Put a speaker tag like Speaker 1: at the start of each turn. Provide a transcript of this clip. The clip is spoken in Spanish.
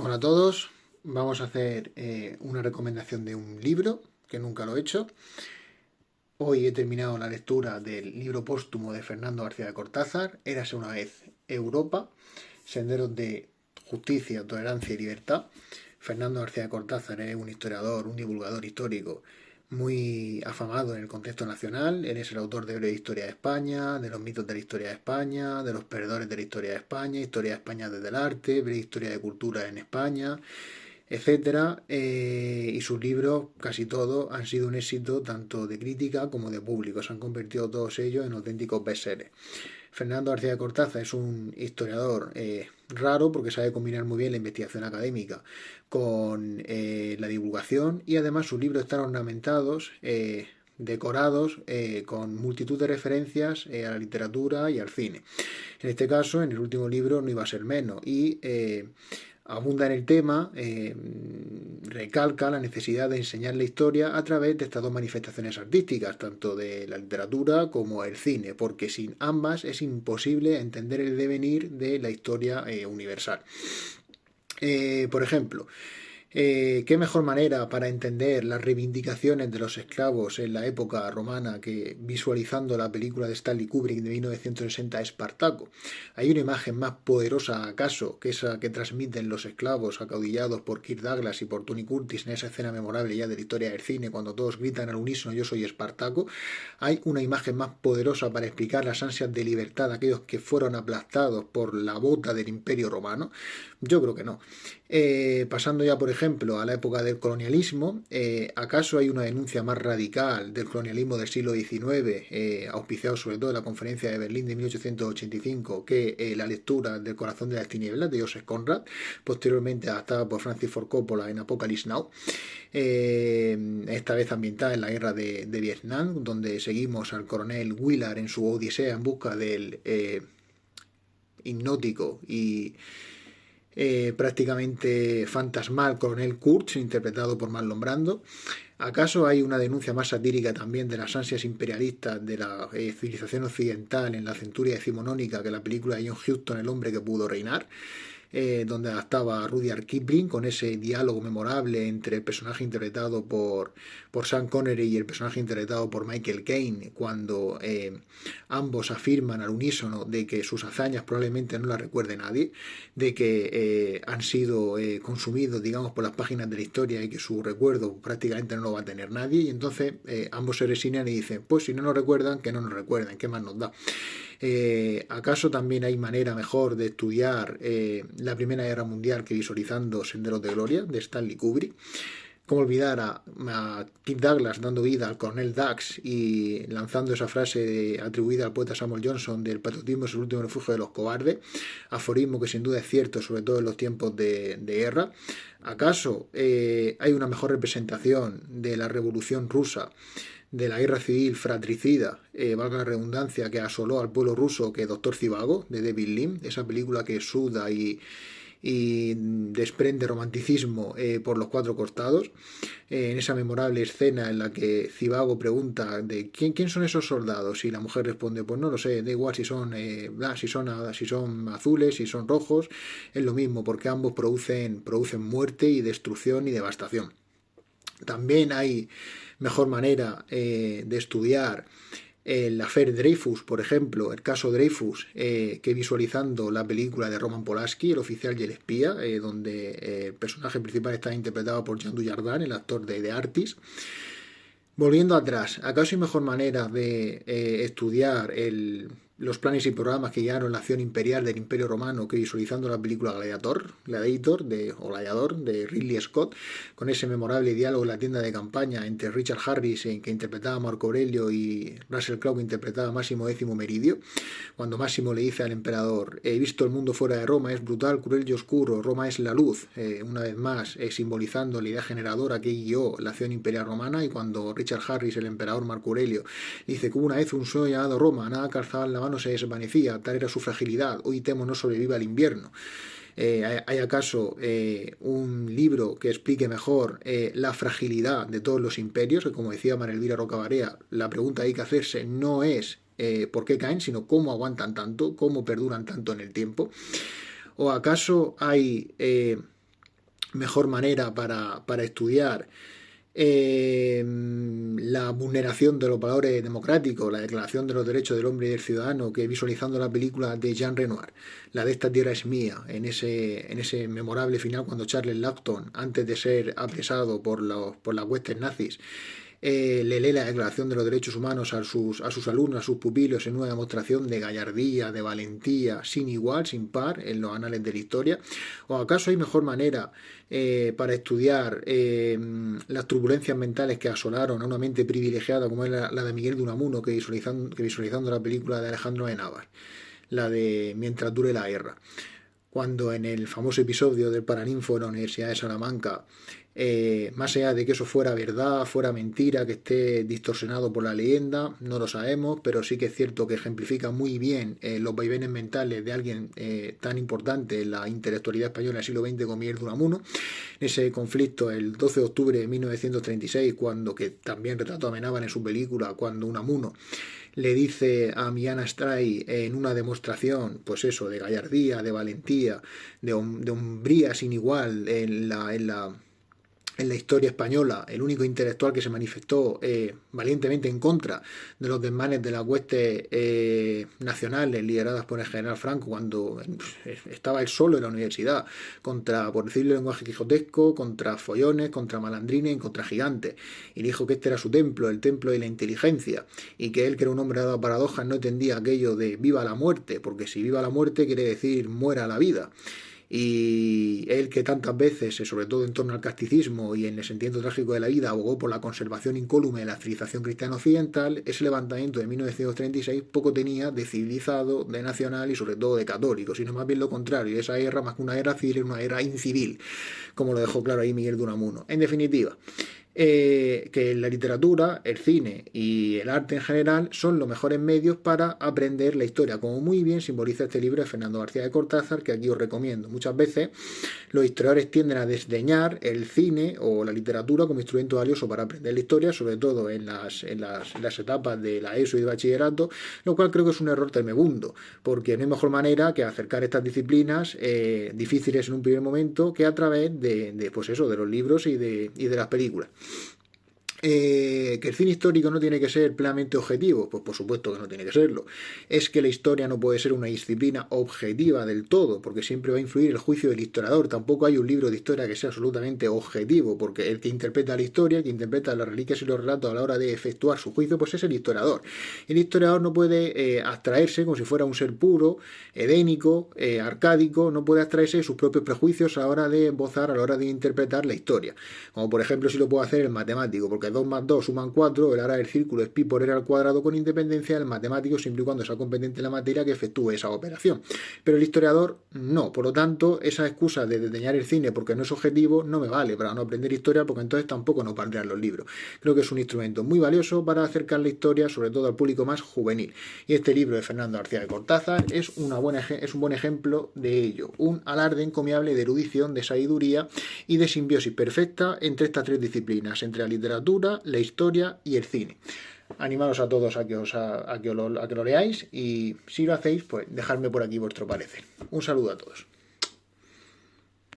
Speaker 1: Hola a todos, vamos a hacer una recomendación de un libro, que nunca lo he hecho. Hoy he terminado la lectura del libro póstumo de Fernando García de Cortázar, Érase una vez Europa, Senderos de Justicia, Tolerancia y Libertad. Fernando García de Cortázar es un historiador, un divulgador histórico muy afamado en el contexto nacional. Él es el autor de Breve Historia de España, de los mitos de la historia de España, de los perdedores de la historia de España, Historia de España desde el arte, Breve Historia de Cultura en España, etcétera. Y sus libros, casi todos, han sido un éxito tanto de crítica como de público. Se han convertido todos ellos en auténticos bestsellers. Fernando García de Cortázar es un historiador raro porque sabe combinar muy bien la investigación académica con la divulgación, y además sus libros están ornamentados, decorados con multitud de referencias a la literatura y al cine. En este caso, en el último libro no iba a ser menos, y abunda en el tema, recalca la necesidad de enseñar la historia a través de estas dos manifestaciones artísticas, tanto de la literatura como el cine, porque sin ambas es imposible entender el devenir de la historia universal. Por ejemplo, ¿qué mejor manera para entender las reivindicaciones de los esclavos en la época romana que visualizando la película de Stanley Kubrick de 1960, Espartaco? ¿Hay una imagen más poderosa acaso que esa que transmiten los esclavos acaudillados por Kirk Douglas y por Tony Curtis en esa escena memorable ya de la historia del cine cuando todos gritan al unísono "Yo soy Espartaco"? ¿Hay una imagen más poderosa para explicar las ansias de libertad de aquellos que fueron aplastados por la bota del Imperio Romano? Yo creo que no. Pasando ya, por ejemplo, a la época del colonialismo, ¿acaso hay una denuncia más radical del colonialismo del siglo XIX, auspiciado sobre todo en la Conferencia de Berlín de 1885, que la lectura del Corazón de las Tinieblas de Joseph Conrad, posteriormente adaptada por Francis Ford Coppola en Apocalypse Now? Esta vez ambientada en la guerra de Vietnam, donde seguimos al coronel Willard en su odisea en busca del hipnótico y prácticamente fantasmal coronel Kurtz, interpretado por Marlon Brando. ¿Acaso hay una denuncia más satírica también de las ansias imperialistas de la civilización occidental en la centuria decimonónica que la película de John Huston, El hombre que pudo reinar? Donde adaptaba a Rudyard Kipling con ese diálogo memorable entre el personaje interpretado por Sean Connery y el personaje interpretado por Michael Caine, cuando ambos afirman al unísono de que sus hazañas probablemente no las recuerde nadie, de que han sido consumidos, digamos, por las páginas de la historia y que su recuerdo prácticamente no lo va a tener nadie, y entonces ambos se resignan y dicen, pues si no nos recuerdan, que no nos recuerden, ¿qué más nos da? ¿Acaso también hay manera mejor de estudiar la Primera Guerra Mundial que visualizando Senderos de Gloria de Stanley Kubrick? ¿Cómo olvidar a Kirk Douglas dando vida al coronel Dax y lanzando esa frase atribuida al poeta Samuel Johnson del patriotismo es el último refugio de los cobardes? Aforismo que sin duda es cierto, sobre todo en los tiempos de guerra. ¿Acaso hay una mejor representación de la Revolución Rusa, de la guerra civil fratricida, valga la redundancia, que asoló al pueblo ruso, que Doctor Zivago, de David Lean, esa película que suda y desprende romanticismo por los cuatro costados, en esa memorable escena en la que Zivago pregunta de ¿quién son esos soldados? Y la mujer responde, pues no lo sé, da igual si son, si son azules, si son rojos, es lo mismo, porque ambos producen muerte y destrucción y devastación. También hay mejor manera de estudiar el affair Dreyfus, por ejemplo, el caso Dreyfus, que visualizando la película de Roman Polanski, El oficial y el espía, donde el personaje principal está interpretado por Jean Dujardin, el actor de Artis. Volviendo atrás, ¿acaso hay mejor manera de estudiar los planes y programas que guiaron la acción imperial del Imperio Romano que visualizando la película Gladiator de Ridley Scott, con ese memorable diálogo en la tienda de campaña entre Richard Harris, que interpretaba a Marco Aurelio, y Russell Crowe, que interpretaba a Máximo X Meridio, cuando Máximo le dice al emperador, he visto el mundo fuera de Roma, es brutal, cruel y oscuro, Roma es la luz, una vez más simbolizando la idea generadora que guió la acción imperial romana, y cuando Richard Harris, el emperador Marco Aurelio, dice que hubo una vez un sueño llamado Roma, nada calzaba en la mano se desvanecía, tal era su fragilidad, hoy temo no sobreviva al invierno. ¿Hay acaso un libro que explique mejor la fragilidad de todos los imperios? Que como decía María Elvira Rocabarea, la pregunta que hay que hacerse no es por qué caen, sino cómo aguantan tanto, cómo perduran tanto en el tiempo. ¿O acaso hay mejor manera para estudiar la vulneración de los valores democráticos, la Declaración de los Derechos del Hombre y del Ciudadano, que visualizando la película de Jean Renoir, la de Esta tierra es mía, en ese memorable final cuando Charles Laughton, antes de ser apresado por las huestes nazis, le lee la Declaración de los Derechos Humanos a sus alumnos, a sus pupilos, en una demostración de gallardía, de valentía, sin igual, sin par, en los anales de la historia. ¿O acaso hay mejor manera para estudiar las turbulencias mentales que asolaron a una mente privilegiada como es la de Miguel de Unamuno, que visualizando la película de Alejandro Amenábar, la de Mientras dure la guerra? Cuando en el famoso episodio del Paraninfo de la Universidad de Salamanca, más allá de que eso fuera verdad, fuera mentira, que esté distorsionado por la leyenda, no lo sabemos, pero sí que es cierto que ejemplifica muy bien los vaivenes mentales de alguien tan importante en la intelectualidad española del siglo XX como Miguel de Unamuno. Ese conflicto el 12 de octubre de 1936, que también retrató Amenábar en su película, cuando Unamuno le dice a Millán Astray en una demostración, pues eso, de gallardía, de valentía, de hombría sin igual en la historia española, el único intelectual que se manifestó valientemente en contra de los desmanes de las huestes nacionales lideradas por el general Franco cuando estaba él solo en la universidad, por decirlo en lenguaje quijotesco, contra follones, contra malandrines y contra gigantes. Y dijo que este era su templo, el templo de la inteligencia, y que él, que era un hombre dado a paradojas, no entendía aquello de viva la muerte, porque si viva la muerte quiere decir muera la vida. Y él, que tantas veces, sobre todo en torno al casticismo y en el sentimiento trágico de la vida, abogó por la conservación incólume de la civilización cristiana occidental, ese levantamiento de 1936 poco tenía de civilizado, de nacional y sobre todo de católico, sino más bien lo contrario. Y esa guerra, más que una guerra civil, era una guerra incivil, como lo dejó claro ahí Miguel de Unamuno. En definitiva, que la literatura, el cine y el arte en general son los mejores medios para aprender la historia, como muy bien simboliza este libro de Fernando García de Cortázar, que aquí os recomiendo. Muchas veces los historiadores tienden a desdeñar el cine o la literatura como instrumento valioso para aprender la historia, sobre todo en las etapas de la ESO y de bachillerato, lo cual creo que es un error tremebundo, porque no hay mejor manera que acercar estas disciplinas difíciles en un primer momento que a través pues eso, de los libros y de las películas. Que el cine histórico no tiene que ser plenamente objetivo, pues por supuesto que no tiene que serlo. Es que la historia no puede ser una disciplina objetiva del todo, porque siempre va a influir el juicio del historiador. Tampoco hay un libro de historia que sea absolutamente objetivo, porque el que interpreta la historia, el que interpreta las reliquias y los relatos a la hora de efectuar su juicio, pues es el historiador. El historiador no puede abstraerse como si fuera un ser puro, edénico, arcádico, no puede abstraerse de sus propios prejuicios a la hora de embozar, a la hora de interpretar la historia. Como por ejemplo si lo puede hacer el matemático, porque 2 más 2 suman 4, el área del círculo es pi por r al cuadrado con independencia del matemático siempre y cuando sea competente en la materia que efectúe esa operación. Pero el historiador no, por lo tanto, esa excusa de desdeñar el cine porque no es objetivo no me vale para no aprender historia, porque entonces tampoco nos valdrán los libros. Creo que es un instrumento muy valioso para acercar la historia, sobre todo al público más juvenil. Y este libro de Fernando García de Cortázar es un buen ejemplo de ello. Un alarde encomiable de erudición, de sabiduría y de simbiosis perfecta entre estas tres disciplinas, entre la literatura, la historia y el cine. Animaros a todos a que lo leáis y si lo hacéis, pues dejadme por aquí vuestro parecer. Un saludo a todos.